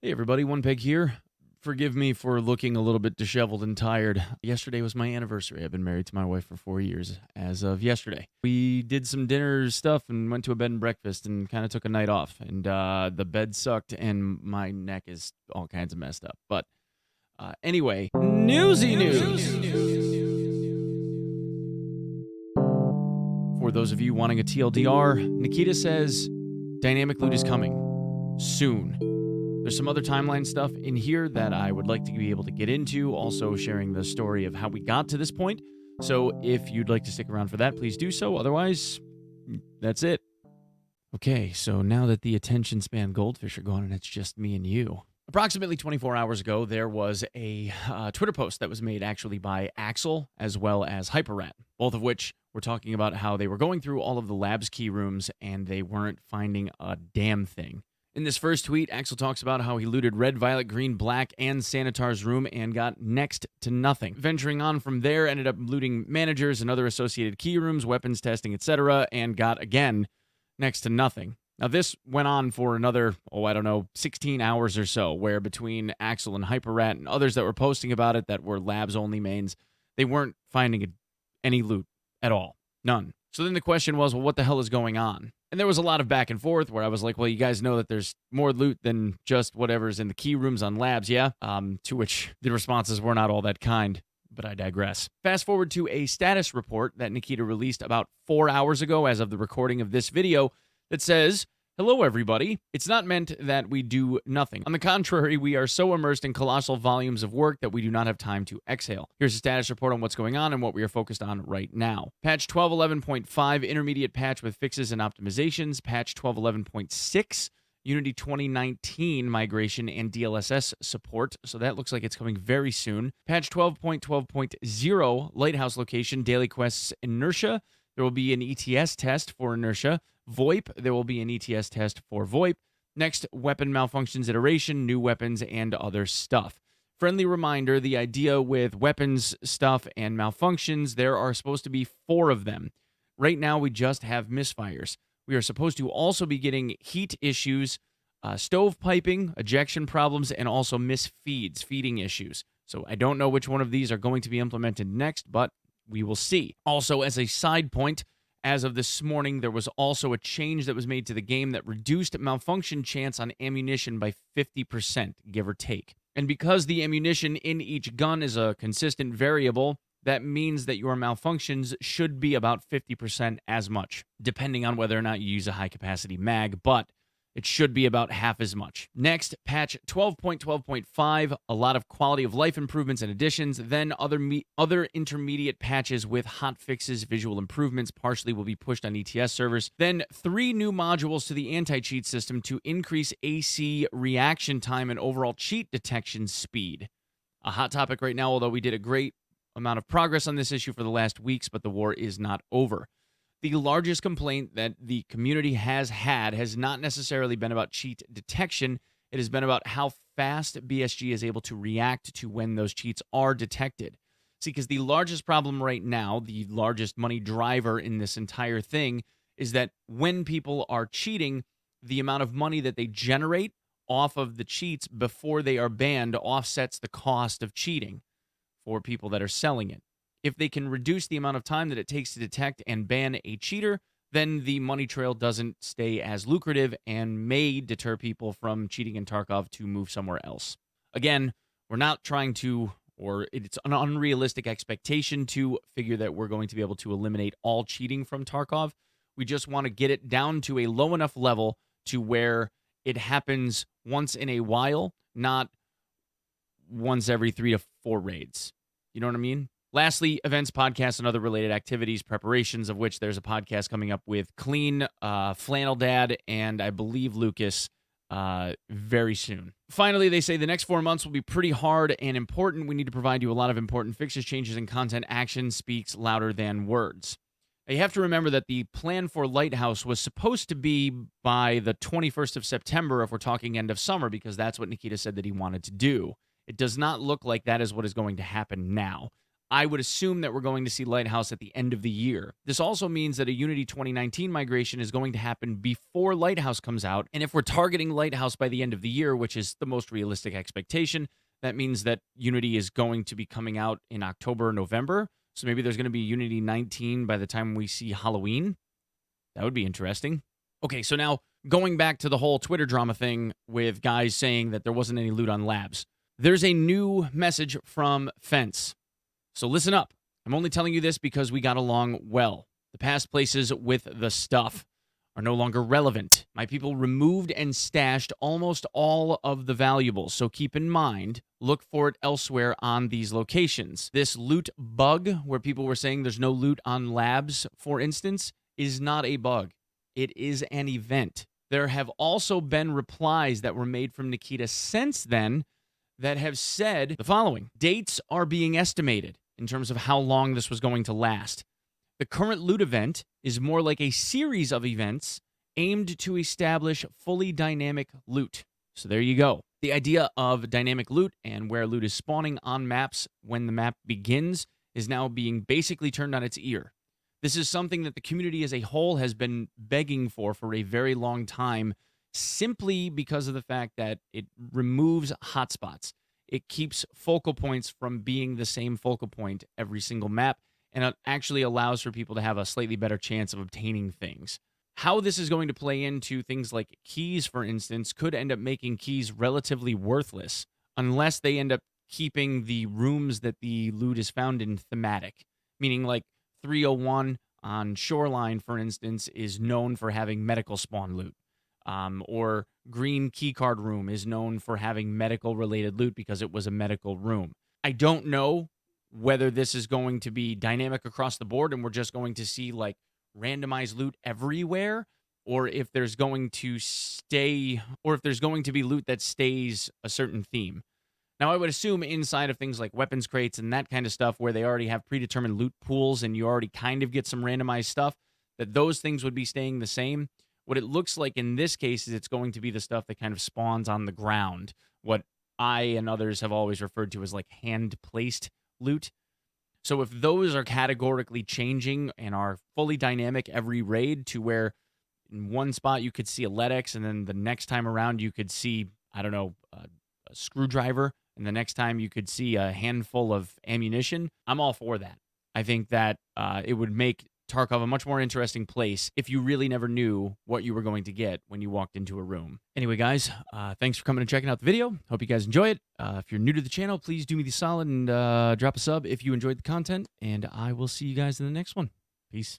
Hey everybody, Onepeg here. Forgive me for looking a little bit disheveled and tired. Yesterday was my anniversary. I've been married to my wife for 4 years as of yesterday. We did some dinner stuff and went to a bed and breakfast and kind of took a night off. And the bed sucked and my neck is all kinds of messed up. But anyway, newsy news. For those of you wanting a TLDR, Nikita says dynamic loot is coming soon. There's some other timeline stuff in here that I would like to be able to get into, also sharing the story of how we got to this point. So if you'd like to stick around for that, please do so. Otherwise, that's it. Okay, so now that the attention span goldfish are gone and it's just me and you. Approximately 24 hours ago, there was a Twitter post that was made actually by Axel as well as HyperRat, both of which were talking about how they were going through all of the lab's key rooms and they weren't finding a damn thing. In this first tweet, Axel talks about how he looted red, violet, green, black, and Sanitar's room and got next to nothing. Venturing on from there, ended up looting managers and other associated key rooms, weapons testing, etc., and got, again, next to nothing. Now, this went on for another, 16 hours or so, where between Axel and HyperRat and others that were posting about it that were labs-only mains, they weren't finding any loot at all. None. So then the question was, well, what the hell is going on? And there was a lot of back and forth where I was like, well, you guys know that there's more loot than just whatever's in the key rooms on labs, yeah? To which the responses were not all that kind, but I digress. Fast forward to a status report that Nikita released about 4 hours ago as of the recording of this video that says, hello, everybody. It's not meant that we do nothing. On the contrary, we are so immersed in colossal volumes of work that we do not have time to exhale. Here's a status report on what's going on and what we are focused on right now. Patch 12.11.5, intermediate patch with fixes and optimizations. Patch 12.11.6, Unity 2019 migration and DLSS support. So that looks like it's coming very soon. Patch 12.12.0, Lighthouse location, daily quests, inertia. There will be an ETS test for inertia. VoIP, there will be an ETS test for VoIP. Next, weapon malfunctions iteration, new weapons, and other stuff. Friendly reminder, the idea with weapons stuff and malfunctions, there are supposed to be 4 of them. Right now, we just have misfires. We are supposed to also be getting heat issues, stove piping, ejection problems, and also misfeeds, feeding issues. So I don't know which one of these are going to be implemented next, but we will see. Also, as a side point, as of this morning, there was also a change that was made to the game that reduced malfunction chance on ammunition by 50%, give or take. And because the ammunition in each gun is a consistent variable, that means that your malfunctions should be about 50% as much, depending on whether or not you use a high-capacity mag, but it should be about half as much. Next, patch 12.12.5, a lot of quality of life improvements and additions. Then other intermediate patches with hot fixes, visual improvements, partially will be pushed on ETS servers. Then 3 new modules to the anti-cheat system to increase AC reaction time and overall cheat detection speed. A hot topic right now, although we did a great amount of progress on this issue for the last weeks, but the war is not over. The largest complaint that the community has had has not necessarily been about cheat detection. It has been about how fast BSG is able to react to when those cheats are detected. See, because the largest problem right now, the largest money driver in this entire thing, is that when people are cheating, the amount of money that they generate off of the cheats before they are banned offsets the cost of cheating for people that are selling it. If they can reduce the amount of time that it takes to detect and ban a cheater, then the money trail doesn't stay as lucrative and may deter people from cheating in Tarkov to move somewhere else. Again, we're not trying to, or it's an unrealistic expectation to figure that we're going to be able to eliminate all cheating from Tarkov. We just want to get it down to a low enough level to where it happens once in a while, not once every 3 to 4 raids. You know what I mean? Lastly, events, podcasts, and other related activities, preparations of which there's a podcast coming up with Clean, Flannel Dad, and I believe Lucas very soon. Finally, they say the next 4 months will be pretty hard and important. We need to provide you a lot of important fixes, changes, and content. Action speaks louder than words. Now, you have to remember that the plan for Lighthouse was supposed to be by the 21st of September if we're talking end of summer, because that's what Nikita said that he wanted to do. It does not look like that is what is going to happen now. I would assume that we're going to see Lighthouse at the end of the year. This also means that a Unity 2019 migration is going to happen before Lighthouse comes out. And if we're targeting Lighthouse by the end of the year, which is the most realistic expectation, that means that Unity is going to be coming out in October or November. So maybe there's going to be Unity 19 by the time we see Halloween. That would be interesting. Okay, so now going back to the whole Twitter drama thing with guys saying that there wasn't any loot on labs. There's a new message from Fence. So listen up. I'm only telling you this because we got along well. The past places with the stuff are no longer relevant. My people removed and stashed almost all of the valuables, so keep in mind, look for it elsewhere on these locations. This loot bug, where people were saying there's no loot on labs, for instance, is not a bug. It is an event. There have also been replies that were made from Nikita since then that have said the following. Dates are being estimated in terms of how long this was going to last. The current loot event is more like a series of events aimed to establish fully dynamic loot. So there you go. The idea of dynamic loot and where loot is spawning on maps when the map begins is now being basically turned on its ear. This is something that the community as a whole has been begging for a very long time, simply because of the fact that it removes hotspots. It keeps focal points from being the same focal point every single map, and it actually allows for people to have a slightly better chance of obtaining things. How this is going to play into things like keys, for instance, could end up making keys relatively worthless unless they end up keeping the rooms that the loot is found in thematic, meaning like 301 on Shoreline, for instance, is known for having medical spawn loot. Or Green Keycard Room is known for having medical-related loot because it was a medical room. I don't know whether this is going to be dynamic across the board and we're just going to see, like, randomized loot everywhere, or if there's going to be loot that stays a certain theme. Now, I would assume inside of things like weapons crates and that kind of stuff where they already have predetermined loot pools and you already kind of get some randomized stuff, that those things would be staying the same. What it looks like in this case is it's going to be the stuff that kind of spawns on the ground, what I and others have always referred to as like hand-placed loot. So if those are categorically changing and are fully dynamic every raid to where in one spot you could see a LEDX and then the next time around you could see, I don't know, a screwdriver, and the next time you could see a handful of ammunition, I'm all for that. I think that it would make Tarkov a much more interesting place if you really never knew what you were going to get when you walked into a room. Anyway, guys, thanks for coming and checking out the video. Hope you guys enjoy it. If you're new to the channel, please do me the solid and drop a sub if you enjoyed the content, and I will see you guys in the next one. Peace.